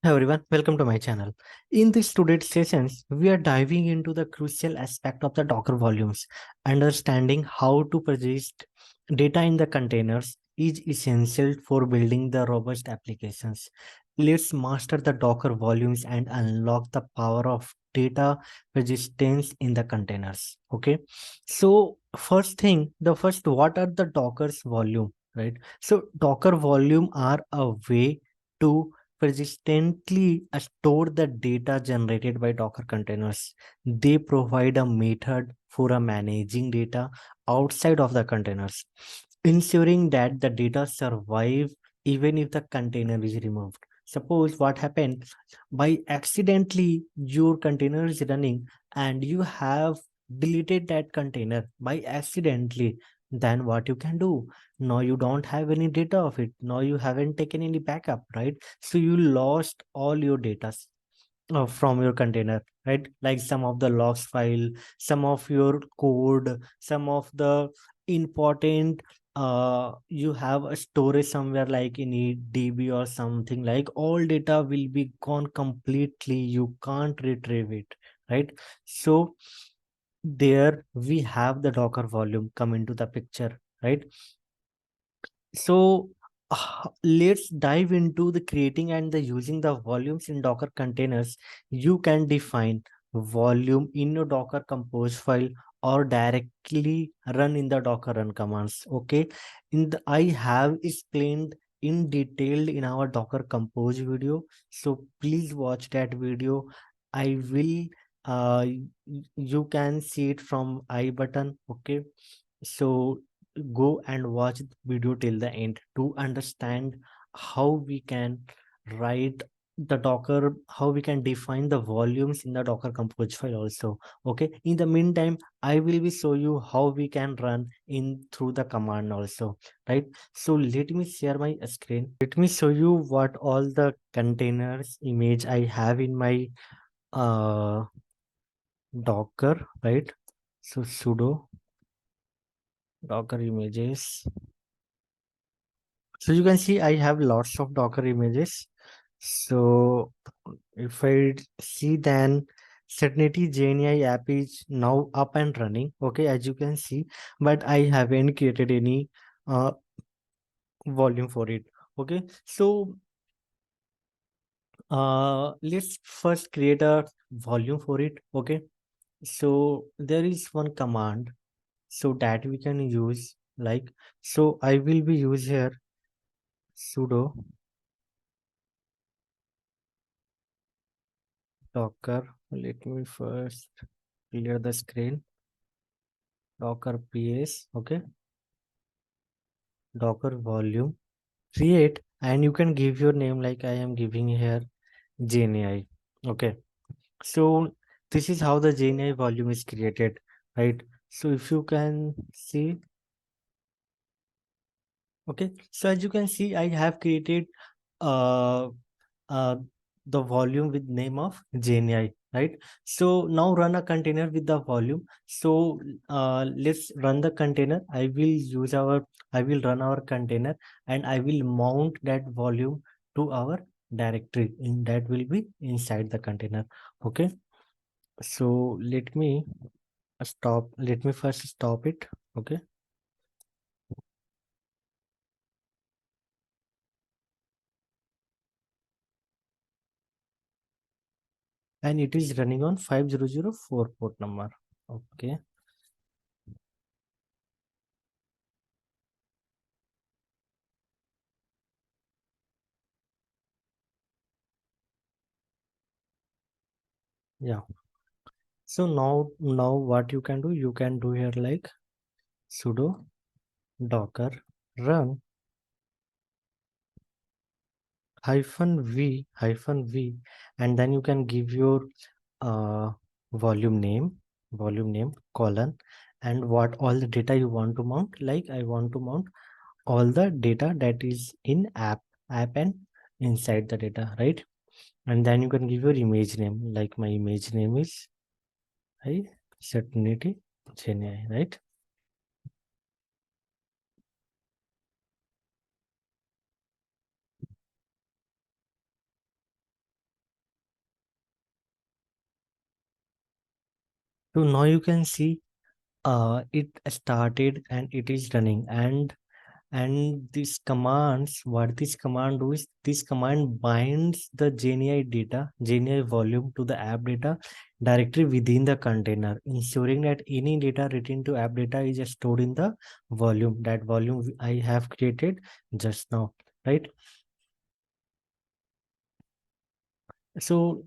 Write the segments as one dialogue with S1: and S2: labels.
S1: Hi everyone, welcome to my channel. In this today's sessions, we are diving into the crucial aspect of the Docker volumes. Understanding how to persist data in the containers is essential for building the robust applications. Let's master the Docker volumes and unlock the power of data persistence in the containers. Okay, so first thing, the first, what are the Docker's volume, right? So Docker volume are a way to persistently store the data generated by Docker containers. They provide a method for managing data outside of the containers, ensuring that the data survive even if the container is removed. Suppose what happened by accidentally your container is running and you have deleted that container by accidentally, then what you can do? Now you don't have any data of it. Now you haven't taken any backup, right? So you lost all your data from your container, right? Like some of the logs file, some of your code, some of the important you have a storage somewhere like in a DB or something, like all data will be gone completely. You can't retrieve it, right? So there we have the Docker volume come into the picture, right? So let's dive into the creating and the using the volumes in Docker containers. You can define volume in your Docker compose file or directly run in the Docker run commands. Okay, I have explained in detail in our Docker compose video, so please watch that video. I will you can see it from I button. Okay, so go and watch the video till the end to understand how we can write the Docker, how we can define the volumes in the Docker compose file also. Okay. In the meantime, I will be show you how we can run in through the command also. Right. So let me share my screen. Let me show you what all the containers image I have in my uh Docker. Right. So sudo Docker images. So you can see I have lots of Docker images. So if I see, then Certainty JNI app is now up and running. Okay, as you can see, but I haven't created any uh, volume for it. Okay, so let's first create a volume for it. Okay, so there is one command so that we can use, like, so I will be use here sudo Docker. Let me first clear the screen. Docker ps. Okay, Docker volume create, and you can give your name like I am giving here JNI. Okay, so this is how the JNI volume is created, right? So if you can see, okay, so as you can see, I have created uh uh, the volume with name of JNI, right? So now run a container with the volume. So let's run the container. I will run our container and I will mount that volume to our directory and that will be inside the container. Okay. So let me first stop it. Okay. And it is running on 5004 port number. Okay. Yeah. So now what you can do here like sudo docker run -v, and then you can give your uh, volume name colon, and what all the data you want to mount. Like I want to mount all the data that is in app and inside the data, right? And then you can give your image name, like my image name is I certainty Chennai, right? So now you can see it started and it is running. And this commands, what this command do is this command binds the GNI data, GNI volume to the app data directly within the container, ensuring that any data written to app data is stored in the volume, that volume I have created just now, right? So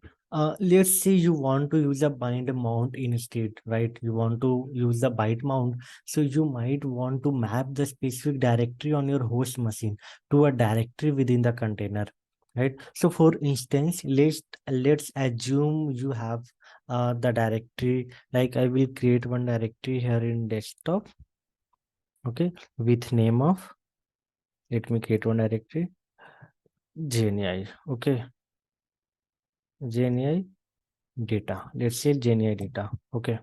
S1: let's say you want to use a bind mount instead, right? You want to use the byte mount. So you might want to map the specific directory on your host machine to a directory within the container, right? So for instance, let's assume you have the directory, like I will create one directory here in desktop, okay, with name of, let me create one directory, GNI, okay, GNI data, let's say GNI data, okay.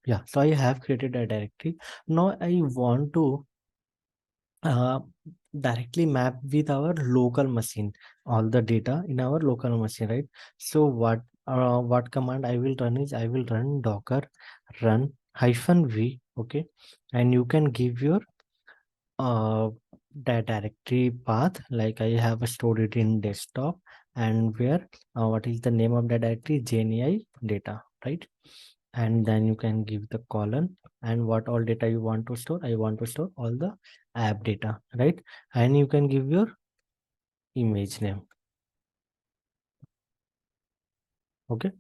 S1: Yeah, so I have created a directory. Now I want to uh, directly map with our local machine all the data in our local machine, right? So what command I will run is I will run docker run -v, okay, and you can give your uh that directory path, like I have stored it in desktop, and where what is the name of the directory, GNI data, right? And then you can give the colon, and what all data you want to store, I want to store all the app data, right? And you can give your image name, okay.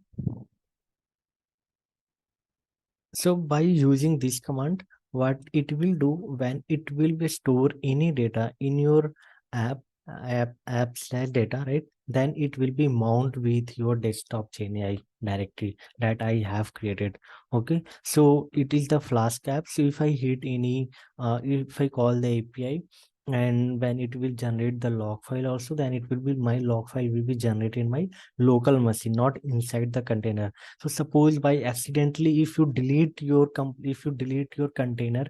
S1: So by using this command, what it will do, when it will be store any data in your app app slash data, right? Then it will be mount with your desktop GNI directory that I have created. Okay. So it is the Flask app. So if I hit any if I call the API, and when it will generate the log file also, then it will be, my log file will be generated in my local machine, not inside the container. So suppose by accidentally, if you delete your if you delete your container,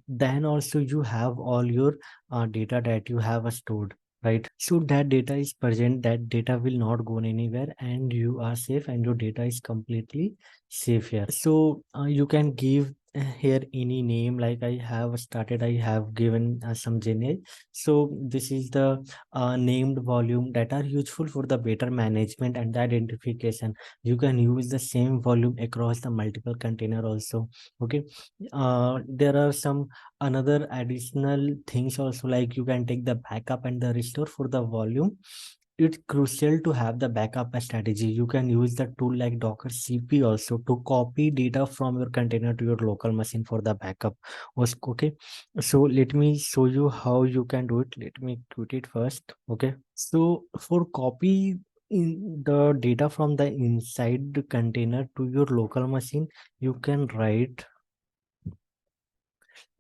S1: then also you have all your data that you have stored, right? So that data is present, that data will not go anywhere, and you are safe, and your data is completely safe here. So you can give here any name, like I have started, I have given some GNI. So this is the named volume that are useful for the better management and the identification. You can use the same volume across the multiple container also, okay. There are some another additional things also, like you can take the backup and the restore for the volume. It's crucial to have the backup strategy. You can use the tool like docker cp also to copy data from your container to your local machine for the backup. Okay, so let me show you how you can do it. Let me quit it first, okay. So for copy in the data from the inside the container to your local machine, you can write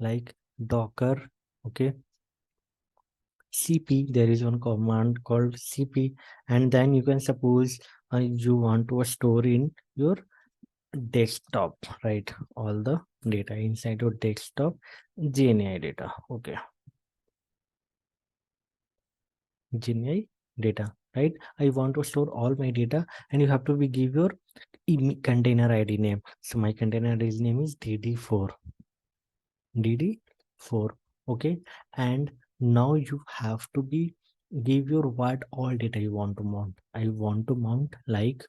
S1: like docker, okay, cp. There is one command called cp, and then you can suppose you want to store in your desktop, right? All the data inside your desktop GNI data, okay, GNI data, right? I want to store all my data, and you have to be give your container ID name. So my container ID name is dd4, dd4, okay. And now you have to be give your what all data you want to mount. I want to mount like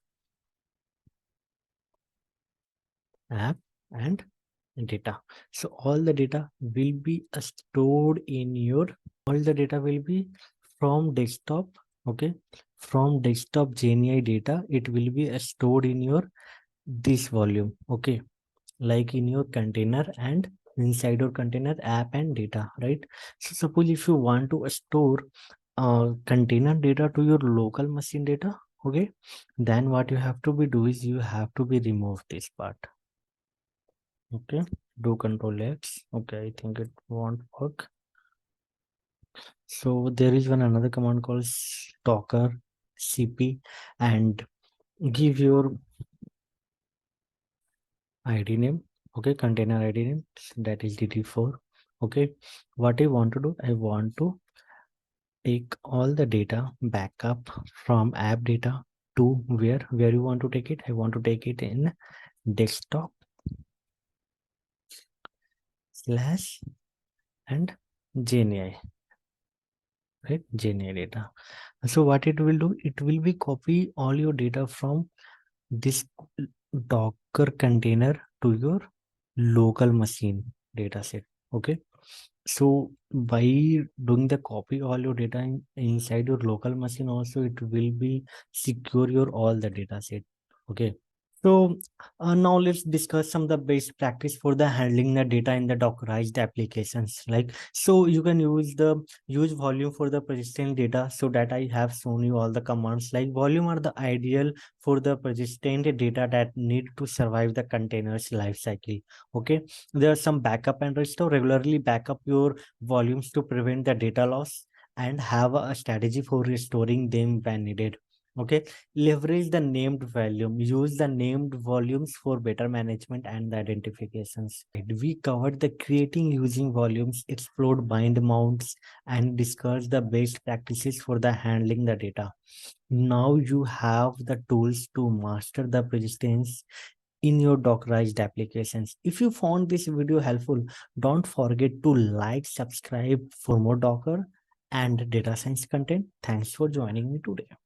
S1: app and data. So all the data will be stored in your, all the data will be from desktop, okay, from desktop GNI data, it will be stored in your this volume, okay, like in your container and inside your container app and data, right? So suppose if you want to store container data to your local machine data, okay, then what you have to be do is you have to be remove this part, okay. Do control X, okay, I think it won't work. So there is one another command called docker cp, and give your ID name, okay, container ID name, that is dd4, okay. What I want to do, I want to take all the data backup from app data to where you want to take it. I want to take it in desktop slash and GNI, right? GNI data. So what it will do, it will be copy all your data from this Docker container to your local machine data set. Okay. So by doing the copy all your data inside your local machine, also it will be secure your all the data set. Okay. So now let's discuss some of the best practice for the handling the data in the Dockerized applications. Like, so you can use volume for the persistent data. So that I have shown you all the commands. Like volume are the ideal for the persistent data that need to survive the container's life cycle. Okay, there are some backup and restore. Regularly backup your volumes to prevent the data loss and have a strategy for restoring them when needed. Okay, leverage the named volume, use the named volumes for better management and the identifications. We covered the creating using volumes, explored bind mounts, and discussed the best practices for the handling the data. Now you have the tools to master the persistence in your Dockerized applications. If you found this video helpful, don't forget to like, subscribe for more Docker and data science content. Thanks for joining me today.